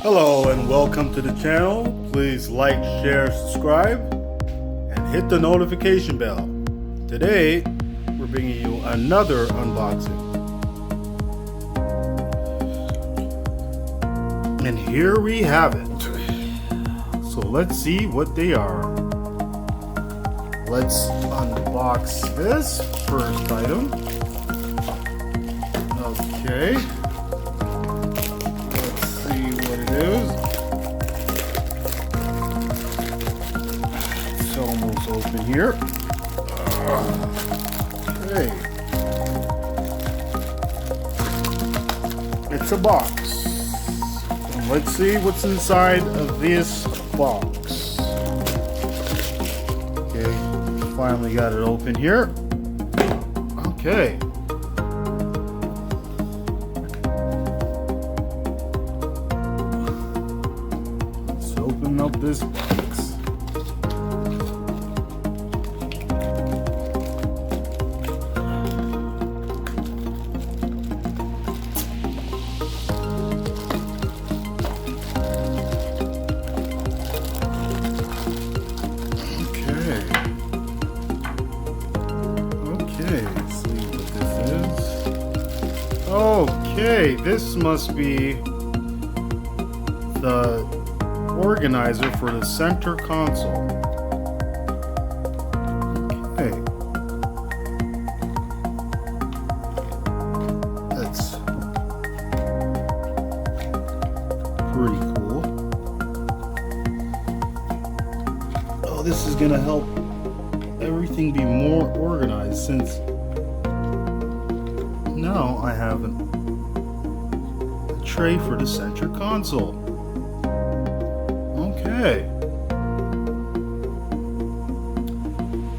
Hello and welcome to the channel. Please like, share, subscribe, and hit the notification bell. Today, we're bringing you another unboxing. And here we have it. So let's see what they are. Let's unbox this first item. Okay. It's almost open here. Okay. It's a box. And let's see what's inside of this box. Okay, finally got it open here. Okay. Open up this box. Okay. Okay, let's see what this is. Okay, this must be the organizer for the center console. Okay. That's pretty cool. Oh, this is gonna help everything be more organized since now I have a tray for the center console. Okay.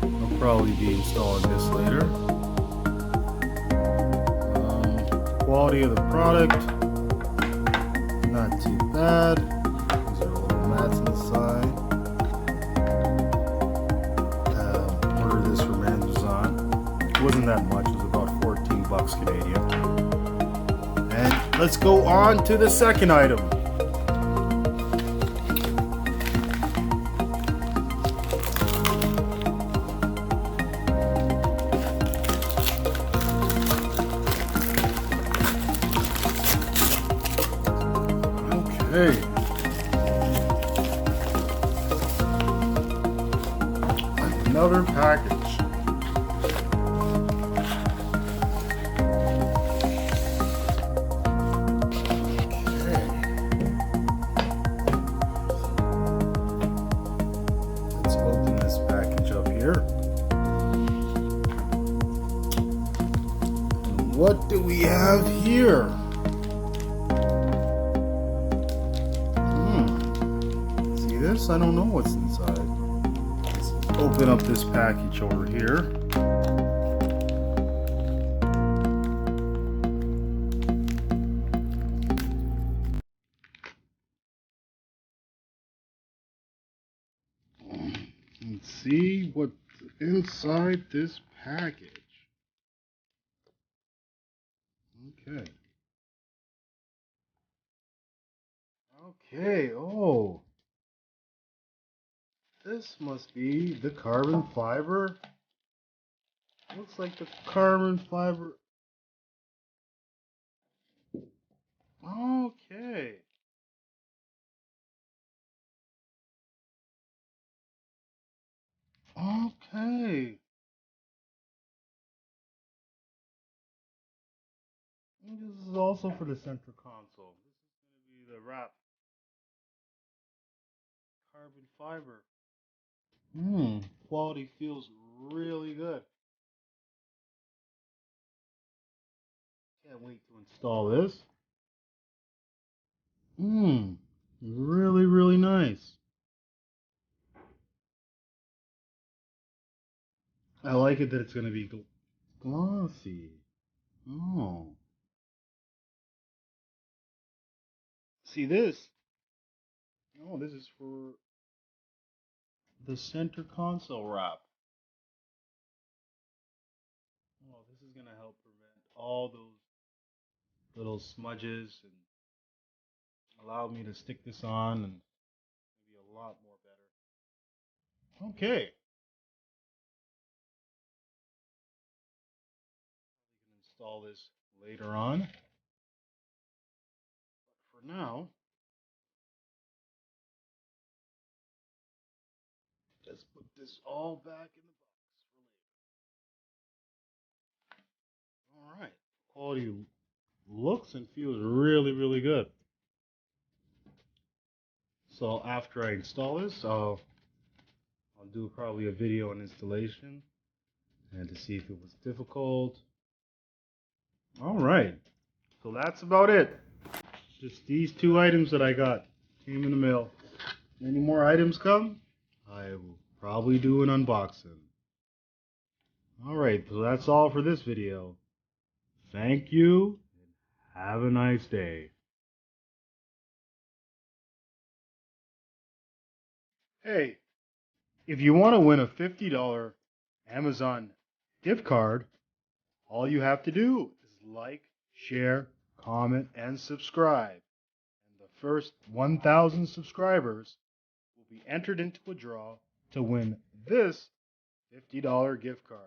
I'll probably be installing this later. Quality of the product, not too bad. These are little mats inside. Ordered this from Amazon. It wasn't that much, it was about 14 bucks Canadian. And let's go on to the second item. Hey. Another package. Okay. Let's open this package up here. What do we have here? This? I don't know what's inside. Let's open up this package over here. Let's see what's inside this package. Okay. Okay, oh. This must be the carbon fiber. Looks like the carbon fiber. Okay. Okay. And this is also for the center console. This is going to be the wrap carbon fiber. Quality feels really good. Can't wait to install this. Really, really nice. I like it that it's going to be glossy. Oh. See this? Oh, this is for the center console wrap. Oh, this is going to help prevent all those little smudges and allowed me to stick this on and maybe a lot more better. Okay. We can install this later on. But for now, let's put this all back in the box for later. All right. Quality looks and feels really, really good. So after I install this, I'll do probably a video on installation and to see if it was difficult. All right. So that's about it. Just these two items that I got came in the mail. Any more items come, I will probably do an unboxing. Alright, so that's all for this video. Thank you, and have a nice day. Hey, if you want to win a $50 Amazon gift card, all you have to do is like, share, comment, and subscribe. And the first 1,000 subscribers will be entered into a draw to win this $50 gift card.